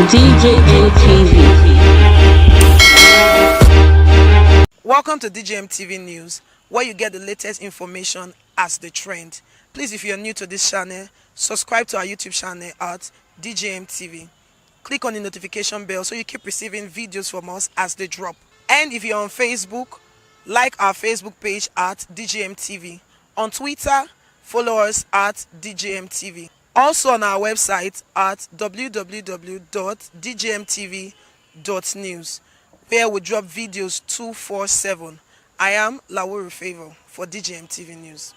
DJM TV. Welcome to DJM TV News, where you get the latest information as the trend. Please, if you are new to this channel, subscribe to our YouTube channel at DJM TV. Click on the notification bell so you keep receiving videos from us as they drop. And if you're on Facebook, like our Facebook page at DJM TV. On Twitter, follow us at DJM TV. Also on our website at www.djmtv.news, where we drop videos 247. I am Lawuru Favor for DJM TV News.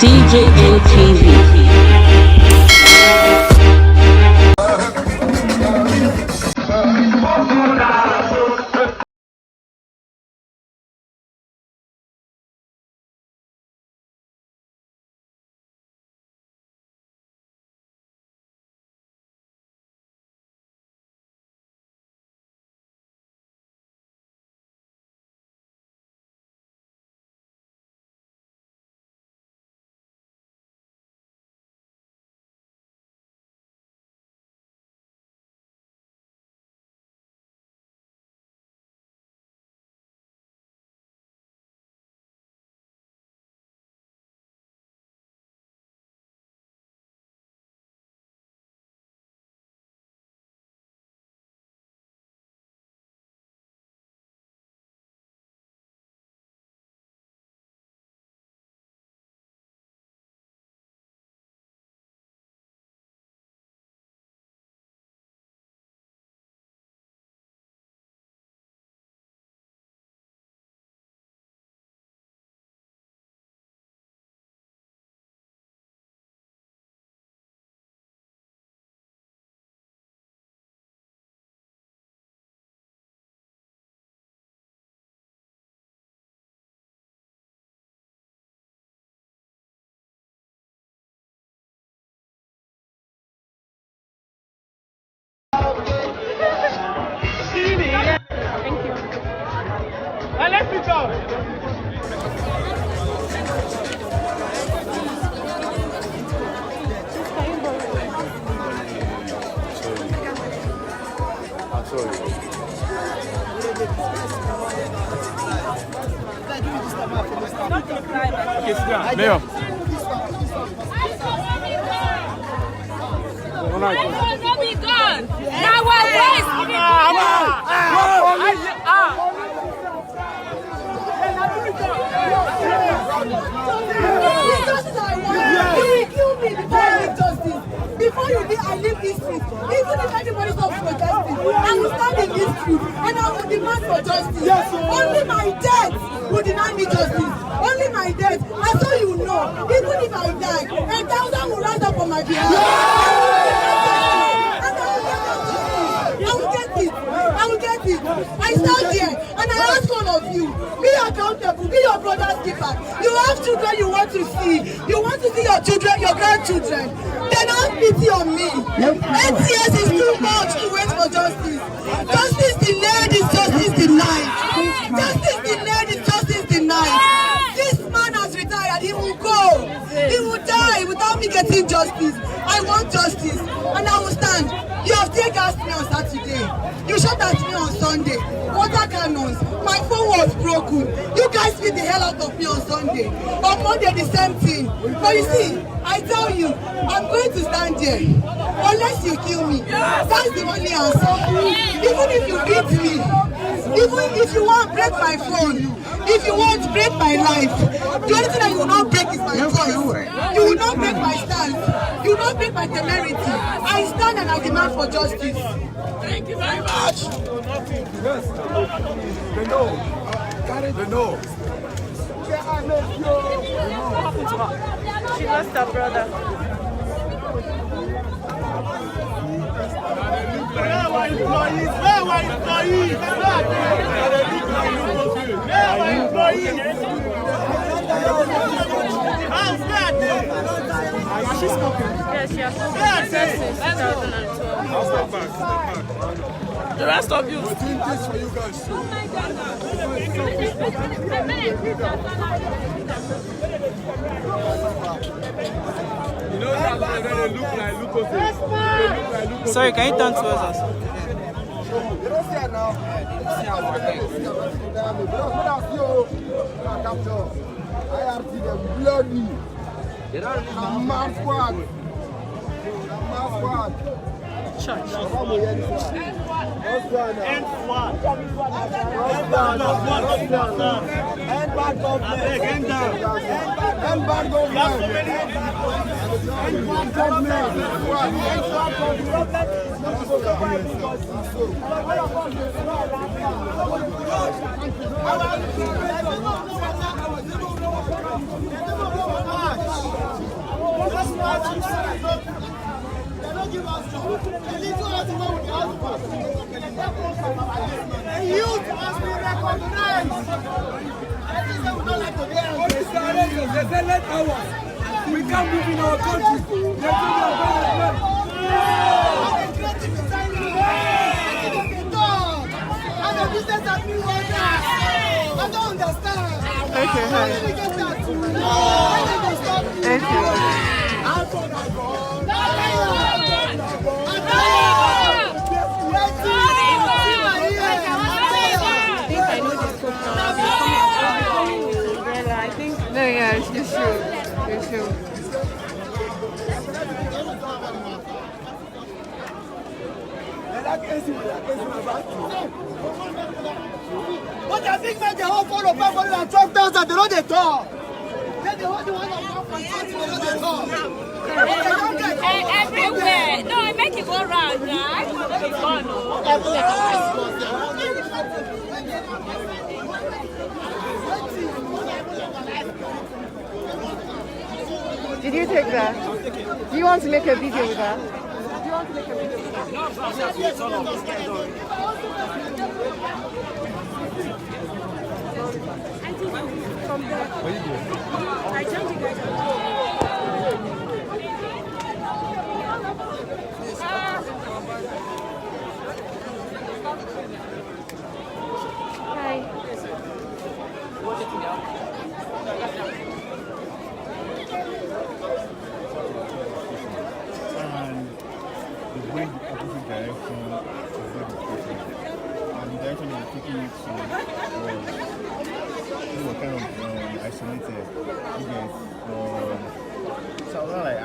DJM TV. Mayor. Before you did, I leave this street. Even if anybody stops protesting, I will stand in this street and I will demand for justice. Only my death will deny me justice. Only my death. And so you know, even if I die, 1,000 will rise up on my behalf. I will get it. I will get it. I stand here and I ask all of you, be accountable, be your brother's keeper. You have children you want to see. You want to see your children, your grandchildren. Then have pity on me. 8 years is too much to wait for justice. Justice delayed is justice denied. Justice delayed is justice denied. This man has retired. He will go. He will die without me getting justice. I want justice and I will stand. You have taken gas me on Saturday. You shot at me on Sunday. Water cannons. My phone was broken. You guys beat the hell out of me on Sunday. On Monday the same thing. But you see, I tell you, I'm going to stand here. Unless you kill me. That's the only answer. Even if you beat me, even if you want to break my phone, if you want to break my life, the only thing that you will not break is my voice. You will not break my stance. You will not break my temerity. I stand and I demand for justice. Thank you very much. Yes. They know. They know. What happened to her? She lost her brother. Where are employees? Where are employees? Where are employees? How's that? Has she spoken? Yes, she has spoken. She said since 2012. I'll step back. The rest of you. We're doing this for you guys too. You know that Sorry, can you turn towards us? Church. EndSwat. End bad government. End bad give us job. The little has to go with the house. The youth must be recognized. I think they would not like to be out. They say let hours. We can't move in our country. They think they are development. The creative design is done. And the business that we want now. I don't understand. Okay, How did we get that? Thank you. No, yeah, you should. You should. But I think that the whole follow back and talk down at the road they talk. Then the whole one of them talk. Everywhere. No, I make it go round, right? It's gone. Did you take that? Do you want to make a video with that? Do you want to make a video with that? From there. What are you doing? I changed you guys. Hi. And the way the opposite direction of where the station and the direction they were taking it to was we were kind of isolated. You guys, so I was like,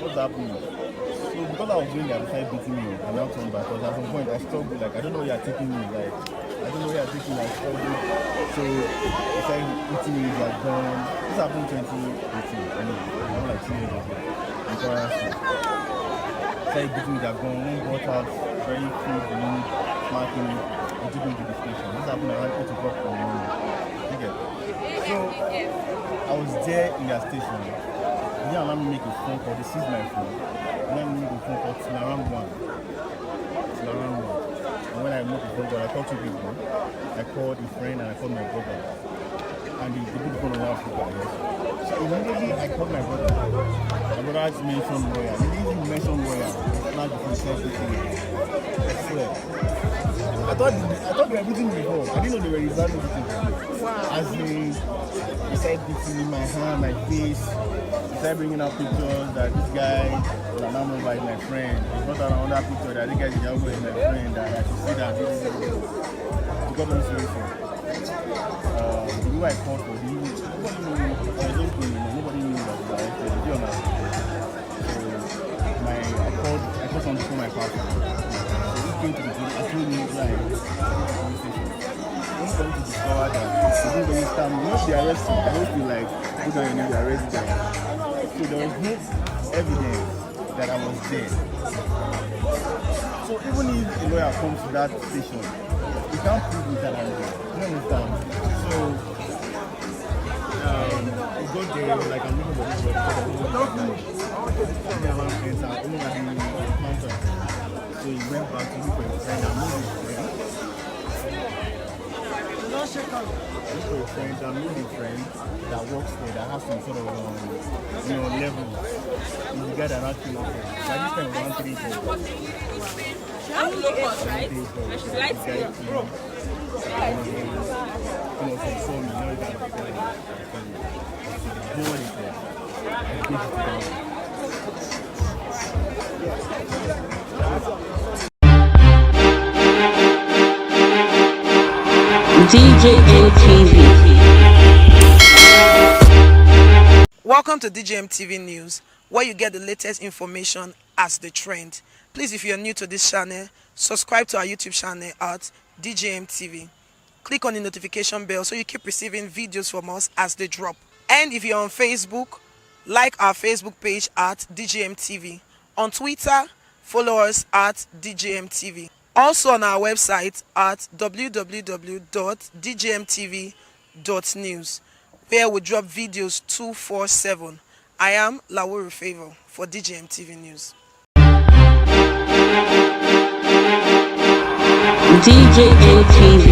what's happening? So because I was doing that, they started beating me and now turned back. Because at some point I struggled, like I don't know where you're taking me, like I don't know where you're taking me, I struggled. So they started beating me, like this happened in 2018. Anyway, I'm like 2 years ago. Started beating with their gun, one brought out very cute, rude, smacking me, and took me to the station. This happened around 8 o'clock in the morning. You get? So I was there in their station. They didn't allow me to make a phone call. They seized my phone. They let me make a phone call till around 1. And when I make a phone call, I called 2 people. I called a friend and I called my brother. And they put the phone on loudspeaker, I guess. So immediately I called my brother. My brother had mentioned lawyer. He didn't even mention lawyer. Not the everything. I swear. I thought they were beating me before. I didn't know they were exactly beating me. Wow. As they started beating me, my hand, my face. They started bringing out pictures that this guy is an animal by my friend. They brought out another picture that this guy is an animal by my friend. That I should see that this is to go to the solution. The way I called for him, nobody knew. I was just going, nobody knew that he was arrested. Did you understand? I called on the phone my partner. So he came to the police. I told him like police station. I'm going to discover that they didn't really stand me. Once they arrest me, I hope you like put on your name, they arrest them. So there was no evidence that I was there. So even if a lawyer comes to that station, he can't prove me that I'm there. You understand? So we got there, like I'm looking for this website. So he went back to look for his friend and moved his friend. Look for his friend and moved his friend that works there, that has some sort of level. He's the guy that actually works there. So I just spent 1 3 days. She has low cost, right? And she's light skin. He saw me, now he's got a friend. No one is there. I gave it to them. DJM TV. Welcome to DJM TV News, where you get the latest information as the trend. Please, if you're new to this channel, subscribe to our YouTube channel at DJM TV. Click on the notification bell so you keep receiving videos from us as they drop. And if you're on Facebook, like our Facebook page at DJM TV. On Twitter, follow us at DJM TV. Also on our website at www.djmtv.news, where we drop videos 247. I am Lawuru Favor for DJM TV News. DJM TV.